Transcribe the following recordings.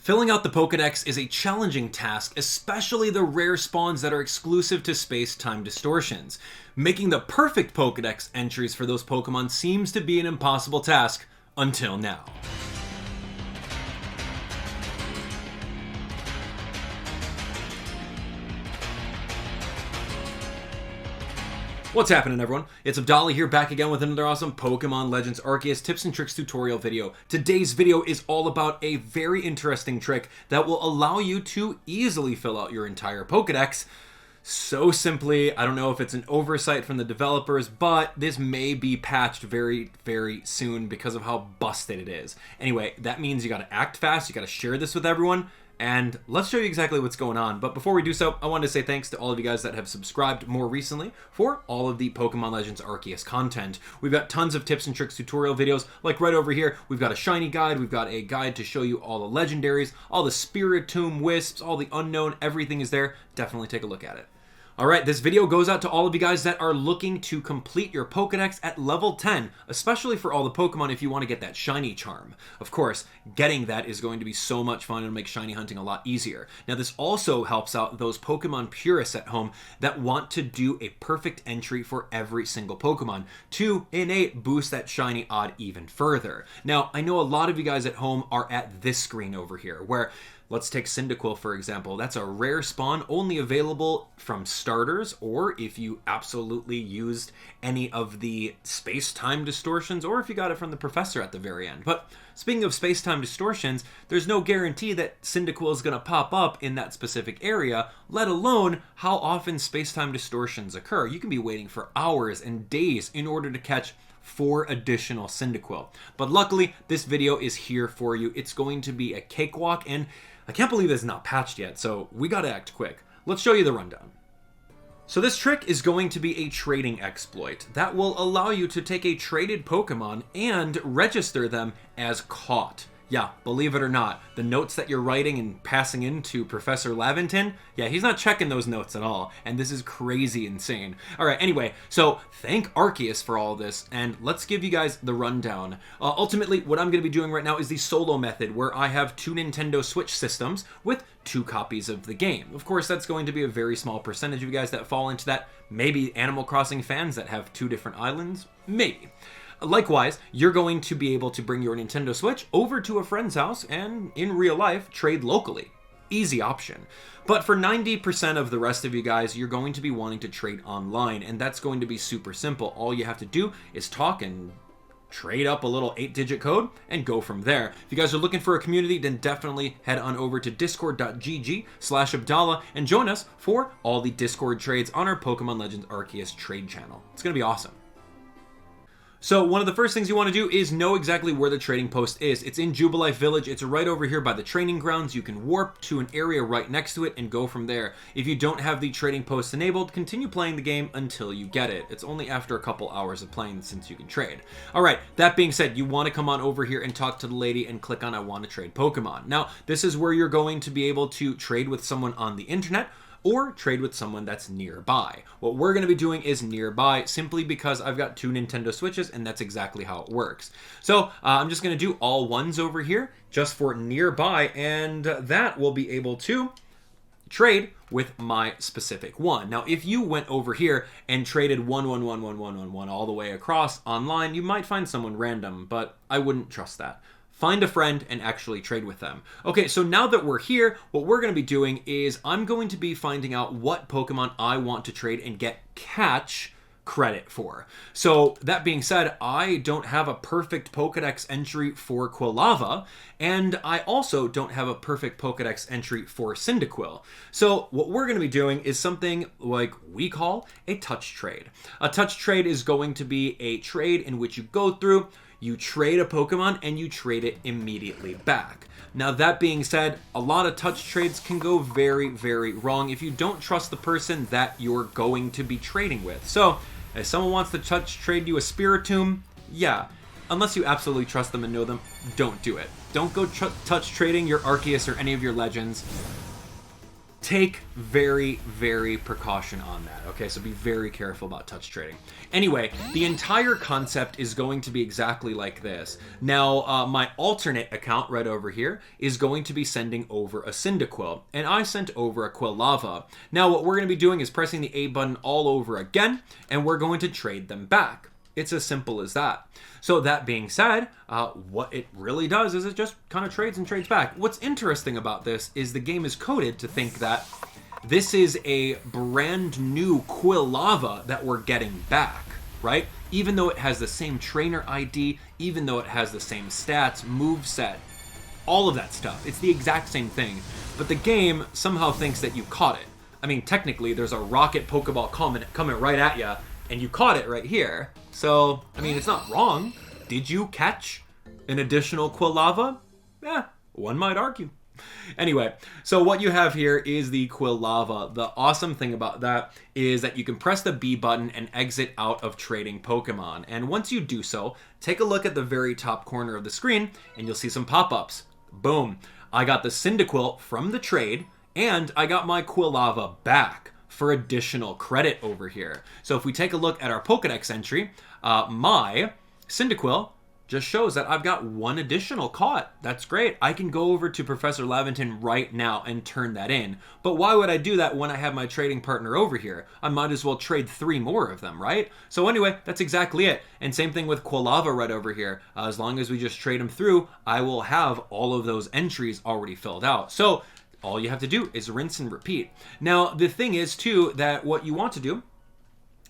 Filling out the Pokedex is a challenging task, especially the rare spawns that are exclusive to space-time distortions. Making the perfect Pokedex entries for those Pokemon seems to be an impossible task, until now. What's happening, everyone? It's Abdallah here, back again with another awesome Pokemon Legends Arceus tips and tricks tutorial video. Today's video is all about a very interesting trick that will allow you to easily fill out your entire Pokedex. So simply, I don't know if it's an oversight from the developers, but this may be patched very, very soon because of how busted it is. Anyway, that means you gotta act fast, you gotta share this with everyone, and let's show you exactly what's going on. But before we do so, I wanted to say thanks to all of you guys that have subscribed more recently for all of the Pokemon Legends Arceus content. We've got tons of tips and tricks tutorial videos, like right over here. We've got a shiny guide, we've got a guide to show you all the legendaries, all the Spiritomb wisps, all the unknown, everything is there. Definitely take a look at it. Alright, this video goes out to all of you guys that are looking to complete your Pokedex at level 10, especially for all the Pokemon if you want to get that shiny charm. Of course, getting that is going to be so much fun and make shiny hunting a lot easier. Now, this also helps out those Pokemon purists at home that want to do a perfect entry for every single Pokemon to innate boost that shiny odd even further. Now, I know a lot of you guys at home are at this screen over here, where let's take Cyndaquil, for example. That's a rare spawn only available from starters, or if you absolutely used any of the space-time distortions, or if you got it from the professor at the very end. But speaking of space-time distortions, there's no guarantee that Cyndaquil is going to pop up in that specific area, let alone how often space-time distortions occur. You can be waiting for hours and days in order to catch 4 additional Cyndaquil. But luckily, this video is here for you. It's going to be a cakewalk, and I can't believe it's not patched yet, so we gotta act quick. Let's show you the rundown. So this trick is going to be a trading exploit that will allow you to take a traded Pokemon and register them as caught. Yeah, believe it or not, the notes that you're writing and passing in to Professor Laventon, yeah, he's not checking those notes at all, and this is crazy insane. Alright, anyway, so thank Arceus for all this, and let's give you guys the rundown. Ultimately, what I'm going to be doing right now is the solo method, where I have 2 Nintendo Switch systems with 2 copies of the game. Of course, that's going to be a very small percentage of you guys that fall into that. Maybe Animal Crossing fans that have 2 different islands, maybe. Likewise, you're going to be able to bring your Nintendo Switch over to a friend's house and, in real life, trade locally. Easy option. But for 90% of the rest of you guys, you're going to be wanting to trade online, and that's going to be super simple. All you have to do is talk and trade up a little 8-digit code and go from there. If you guys are looking for a community, then definitely head on over to discord.gg/Abdallah and join us for all the Discord trades on our Pokemon Legends Arceus trade channel. It's going to be awesome. So one of the first things you want to do is know exactly where the trading post is. It's in Jubilife Village. It's right over here by the training grounds. You can warp to an area right next to it and go from there. If you don't have the trading post enabled, continue playing the game until you get it. It's only after a couple hours of playing since you can trade. Alright, that being said, you want to come on over here and talk to the lady and click on I want to trade Pokemon. Now, this is where you're going to be able to trade with someone on the internet, or trade with someone that's nearby. What we're going to be doing is nearby, simply because I've got 2 Nintendo Switches, and that's exactly how it works. So I'm just going to do all ones over here, just for nearby, and that will be able to trade with my specific one. Now, if you went over here and traded 1111111 all the way across online, you might find someone random, but I wouldn't trust that. Find a friend and actually trade with them. Okay, so now that we're here, what we're going to be doing is I'm going to be finding out what Pokemon I want to trade and get catch credit for. So that being said, I don't have a perfect Pokedex entry for Quilava, and I also don't have a perfect Pokedex entry for Cyndaquil. So what we're going to be doing is something like we call a touch trade. A touch trade is going to be a trade in which you go through, you trade a Pokemon, and you trade it immediately back. Now, that being said, a lot of touch trades can go very, very wrong if you don't trust the person that you're going to be trading with. So, if someone wants to touch trade you a Spiritomb, yeah, unless you absolutely trust them and know them, don't do it. Don't go touch trading your Arceus or any of your legends. take very, very precaution on that. Okay, so be very careful about touch trading. Anyway, the entire concept is going to be exactly like this. Now, my alternate account right over here is going to be sending over a Cyndaquil, and I sent over a Quilava. Now, what we're going to be doing is pressing the A button all over again, and we're going to trade them back. It's as simple as that. So that being said, what it really does is it just kind of trades and trades back. What's interesting about this is the game is coded to think that this is a brand new Quilava that we're getting back, right? Even though it has the same trainer ID, even though it has the same stats, moveset, all of that stuff. It's the exact same thing. But the game somehow thinks that you caught it. I mean, technically, there's a rocket Pokeball coming right at you, and you caught it right here. So, I mean, it's not wrong. Did you catch an additional Quilava? Yeah, one might argue. Anyway, so what you have here is the Quilava. The awesome thing about that is that you can press the B button and exit out of trading Pokemon. And once you do so, take a look at the very top corner of the screen and you'll see some pop-ups. Boom. I got the Cyndaquil from the trade and I got my Quilava back for additional credit over here. So if we take a look at our Pokedex entry, my Cyndaquil just shows that I've got one additional caught. That's great. I can go over to Professor Laventon right now and turn that in. But why would I do that when I have my trading partner over here? I might as well trade 3 more of them, right? So anyway, that's exactly it. And same thing with Quilava right over here. As long as we just trade them through, I will have all of those entries already filled out. So all you have to do is rinse and repeat. Now, the thing is too, that what you want to do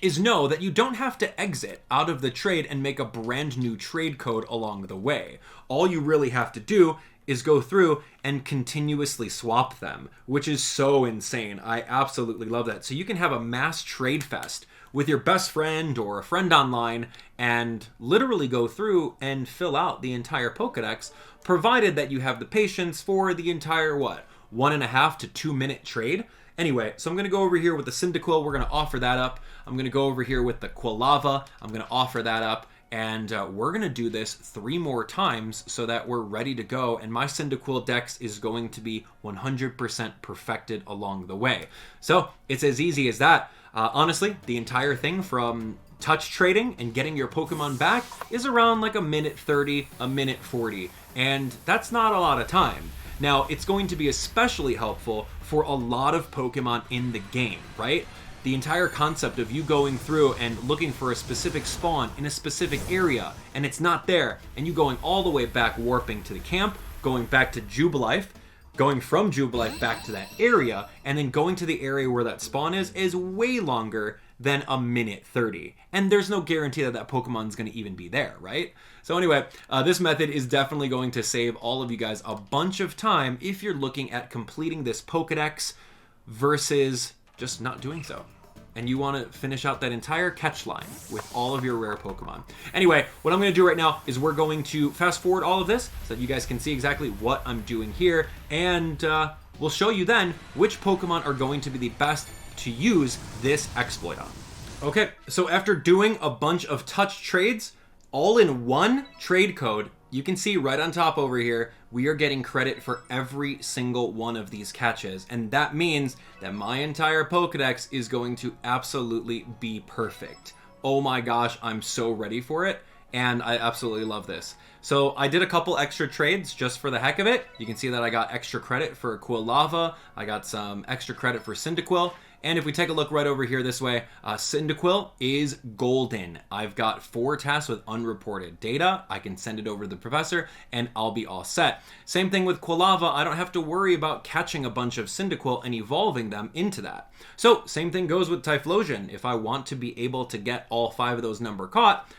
is know that you don't have to exit out of the trade and make a brand new trade code along the way. All you really have to do is go through and continuously swap them, which is so insane. I absolutely love that. So you can have a mass trade fest with your best friend or a friend online and literally go through and fill out the entire Pokedex, provided that you have the patience for the entire, 1.5 to 2 minute trade. Anyway, so I'm going to go over here with the Cyndaquil. We're going to offer that up. I'm going to go over here with the Quilava. I'm going to offer that up. And we're going to do this 3 more times so that we're ready to go. And my Cyndaquil dex is going to be 100% perfected along the way. So it's as easy as that. Honestly, the entire thing from touch trading and getting your Pokemon back is around like 1:30, 1:40. And that's not a lot of time. Now, it's going to be especially helpful for a lot of Pokemon in the game, right? The entire concept of you going through and looking for a specific spawn in a specific area, and it's not there, and you going all the way back, warping to the camp, going back to Jubilife, going from Jubilife back to that area, and then going to the area where that spawn is way longer than 1:30. And there's no guarantee that that Pokemon's going to even be there, right? So anyway, this method is definitely going to save all of you guys a bunch of time if you're looking at completing this Pokedex versus just not doing so. And you want to finish out that entire catch line with all of your rare Pokemon. Anyway, what I'm going to do right now is we're going to fast forward all of this so that you guys can see exactly what I'm doing here. And we'll show you then which Pokemon are going to be the best to use this exploit on. Okay, so after doing a bunch of touch trades, all in one trade code, you can see right on top over here, we are getting credit for every single one of these catches. And that means that my entire Pokedex is going to absolutely be perfect. Oh my gosh, I'm so ready for it. And I absolutely love this. So I did a couple extra trades just for the heck of it. You can see that I got extra credit for Quilava. I got some extra credit for Cyndaquil. And if we take a look right over here this way, Cyndaquil is golden. I've got 4 tasks with unreported data. I can send it over to the professor and I'll be all set. Same thing with Quilava. I don't have to worry about catching a bunch of Cyndaquil and evolving them into that. So same thing goes with Typhlosion. If I want to be able to get all 5 of those number caught,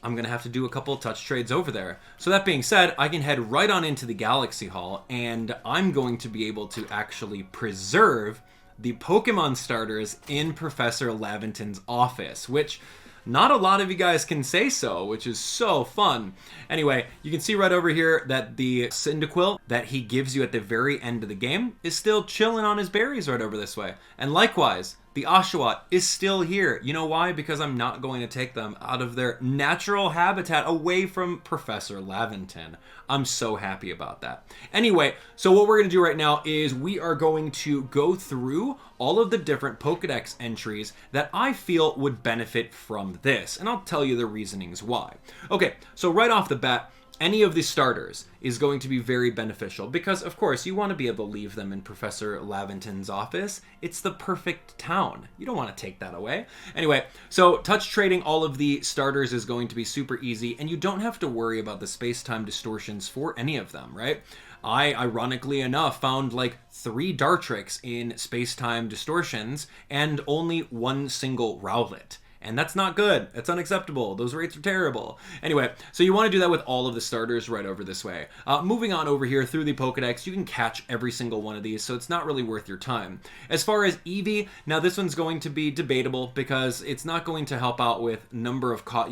I'm going to have to do a couple of touch trades over there. So that being said, I can head right on into the Galaxy Hall and I'm going to be able to actually preserve the Pokemon starters in Professor Laventon's office, which not a lot of you guys can say so, which is so fun. Anyway, you can see right over here that the Cyndaquil that he gives you at the very end of the game is still chilling on his berries right over this way. And likewise, the Oshawott is still here. You know why? Because I'm not going to take them out of their natural habitat away from Professor Laventon. I'm so happy about that. Anyway, so what we're going to do right now is we are going to go through all of the different Pokedex entries that I feel would benefit from this, and I'll tell you the reasonings why. Okay, so right off the bat, any of the starters is going to be very beneficial because, of course, you want to be able to leave them in Professor Laventon's office. It's the perfect town. You don't want to take that away. Anyway, so touch trading all of the starters is going to be super easy, and you don't have to worry about the space-time distortions for any of them, right? I, ironically enough, found like 3 Dartrix in space-time distortions and only 1 single Rowlet. And that's not good. That's unacceptable. Those rates are terrible. Anyway, so you want to do that with all of the starters right over this way. Moving on over here through the Pokedex, you can catch every single one of these, so it's not really worth your time. As far as Eevee, now this one's going to be debatable because it's not going to help out with number of caught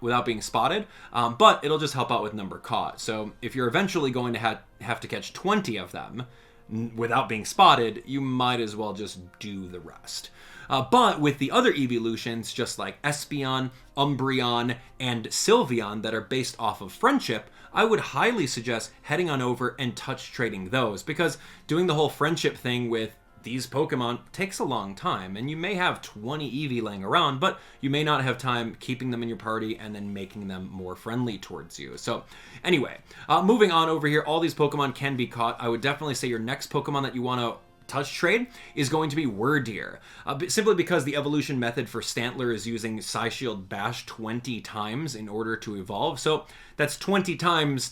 without being spotted, but it'll just help out with number caught. So if you're eventually going to have to catch 20 of them without being spotted, you might as well just do the rest. But with the other evolutions, just like Espeon, Umbreon, and Sylveon that are based off of friendship, I would highly suggest heading on over and touch trading those, because doing the whole friendship thing with these Pokemon takes a long time, and you may have 20 Eevee laying around, but you may not have time keeping them in your party and then making them more friendly towards you. So anyway, moving on over here, all these Pokemon can be caught. I would definitely say your next Pokemon that you want to touch trade is going to be Wordeer, simply because the evolution method for Stantler is using Psyshield Bash 20 times in order to evolve. So that's 20 times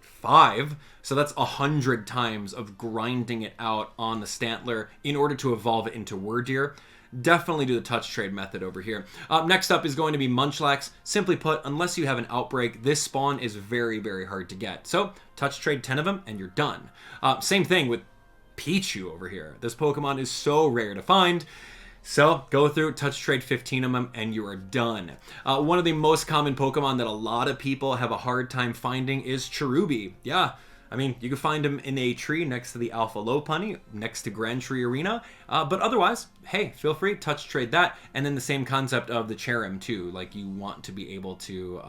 5, so that's 100 times of grinding it out on the Stantler in order to evolve it into Wordeer. Definitely do the touch trade method over here. Next up is going to be Munchlax. Simply put, unless you have an outbreak, this spawn is very, very hard to get. So touch trade 10 of them and you're done. Same thing with Pichu over here. This Pokemon is so rare to find. So go through, touch trade 15 of them, and you are done. One of the most common Pokemon that a lot of people have a hard time finding is Cherubi. Yeah, I mean, you can find him in a tree next to the Alpha Lopunny, next to Grand Tree Arena. But otherwise, hey, feel free, touch trade that. And then the same concept of the Cherrim too. Like, you want to be able to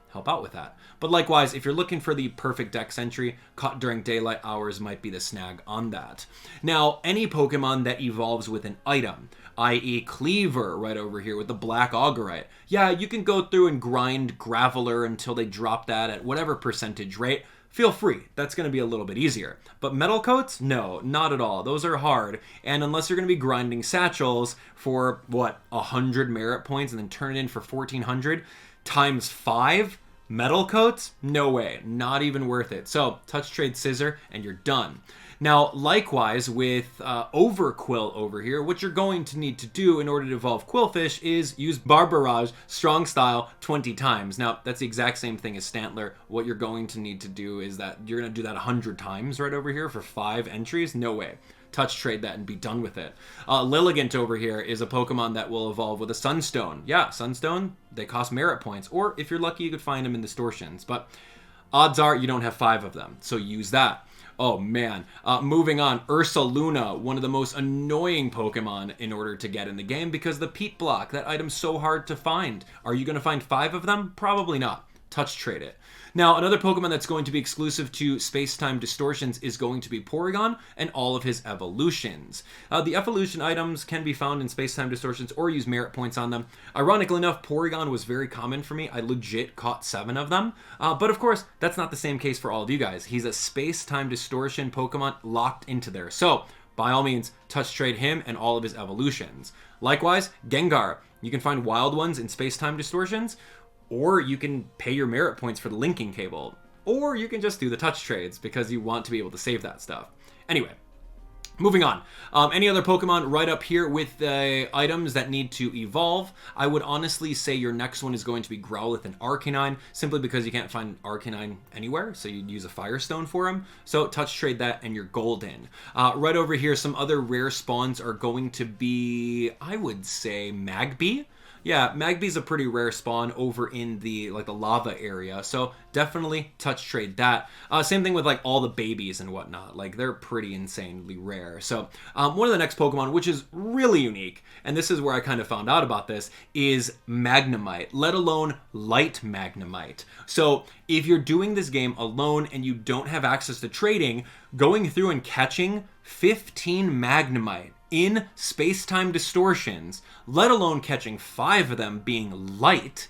help out with that. But likewise, if you're looking for the perfect dex entry, caught during daylight hours might be the snag on that. Now, any Pokemon that evolves with an item, i.e. Cleaver right over here with the Black Augerite. Yeah, you can go through and grind Graveler until they drop that at whatever percentage rate. Feel free. That's going to be a little bit easier. But Metal Coats? No, not at all. Those are hard. And unless you're going to be grinding Satchels for, 100 merit points and then turn it in for 1,400 times 5 Metal Coats? No way. Not even worth it. So, touch trade Scissor and you're done. Now, likewise with Overquill over here, what you're going to need to do in order to evolve Quillfish is use Barbarage Strong Style 20 times. Now, that's the exact same thing as Stantler. What you're going to need to do is that you're going to do that 100 times right over here for 5 entries. No way. Touch trade that and be done with it. Lilligant over here is a Pokemon that will evolve with a Sunstone. Yeah, Sunstone, they cost merit points. Or if you're lucky, you could find them in Distortions. But odds are you don't have 5 of them, so use that. Oh man, moving on, Ursaluna, one of the most annoying Pokemon in order to get in the game because the Peat Block, that item's so hard to find. Are you going to find 5 of them? Probably not. Touch trade it. Now, another Pokemon that's going to be exclusive to Space-Time Distortions is going to be Porygon and all of his evolutions. The evolution items can be found in Space-Time Distortions or use merit points on them. Ironically enough, Porygon was very common for me. I legit caught 7 of them. But of course, that's not the same case for all of you guys. He's a Space-Time Distortion Pokemon locked into there. So, by all means, touch trade him and all of his evolutions. Likewise, Gengar. You can find wild ones in Space-Time Distortions, or you can pay your merit points for the linking cable, or you can just do the touch trades because you want to be able to save that stuff. Anyway, moving on. Any other Pokemon right up here with the items that need to evolve? I would honestly say your next one is going to be Growlithe and Arcanine, simply because you can't find Arcanine anywhere, so you'd use a Firestone for him. So touch trade that and you're golden. Right over here, some other rare spawns are going to be, I would say, Magby. Yeah, Magby's a pretty rare spawn over in the like the lava area, so definitely touch trade that. Same thing with like all the babies and whatnot. Like they're pretty insanely rare. So one of the next Pokemon, which is really unique, and this is where I kind of found out about this, is Magnemite, let alone Light Magnemite. So if you're doing this game alone and you don't have access to trading, going through and catching 15 Magnemite in space-time distortions, let alone catching 5 of them being light,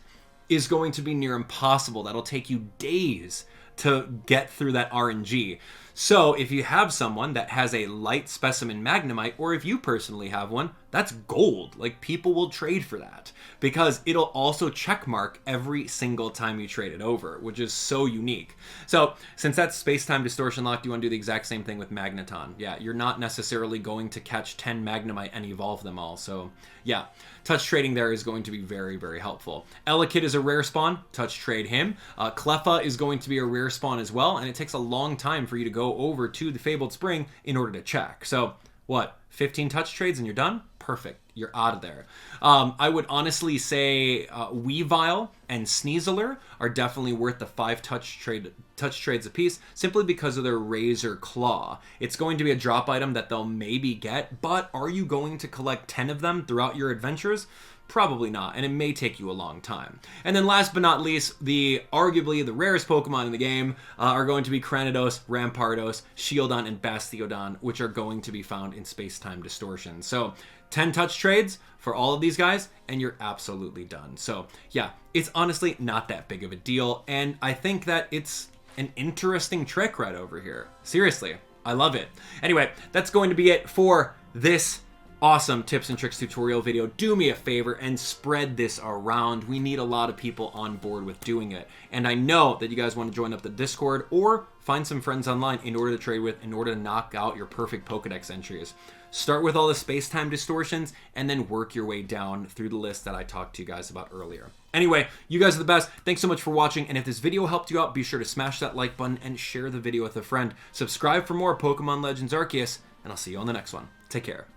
is going to be near impossible. That'll take you days to get through that RNG. So if you have someone that has a light specimen Magnemite, or if you personally have one, that's gold. Like, people will trade for that because it'll also checkmark every single time you trade it over, which is so unique. So since that's space-time distortion locked, you want to do the exact same thing with Magneton. Yeah, you're not necessarily going to catch 10 Magnemite and evolve them all. So yeah, touch trading there is going to be very, very helpful. Elekid is a rare spawn. Touch trade him. Cleffa is going to be a rare spawn as well, and it takes a long time for you to go over to the Fabled Spring in order to check. So what, 15 touch trades and you're done? Perfect. You're out of there. I would honestly say Weavile and Sneasler are definitely worth the 5 touch trades apiece, simply because of their Razor Claw. It's going to be a drop item that they'll maybe get, but are you going to collect 10 of them throughout your adventures? Probably not, and it may take you a long time. And then last but not least, arguably the rarest Pokemon in the game are going to be Cranidos, Rampardos, Shieldon, and Bastiodon, which are going to be found in space-time distortion. So 10 touch trades for all of these guys, and you're absolutely done. So yeah, it's honestly not that big of a deal, and I think that it's an interesting trick right over here. Seriously, I love it. Anyway, that's going to be it for this awesome tips and tricks tutorial video. Do me a favor and spread this around. We need a lot of people on board with doing it. And I know that you guys want to join up the Discord or find some friends online in order to trade with, in order to knock out your perfect Pokedex entries. Start with all the space-time distortions and then work your way down through the list that I talked to you guys about earlier. Anyway, you guys are the best. Thanks so much for watching. And if this video helped you out, be sure to smash that like button and share the video with a friend. Subscribe for more Pokemon Legends Arceus, and I'll see you on the next one. Take care.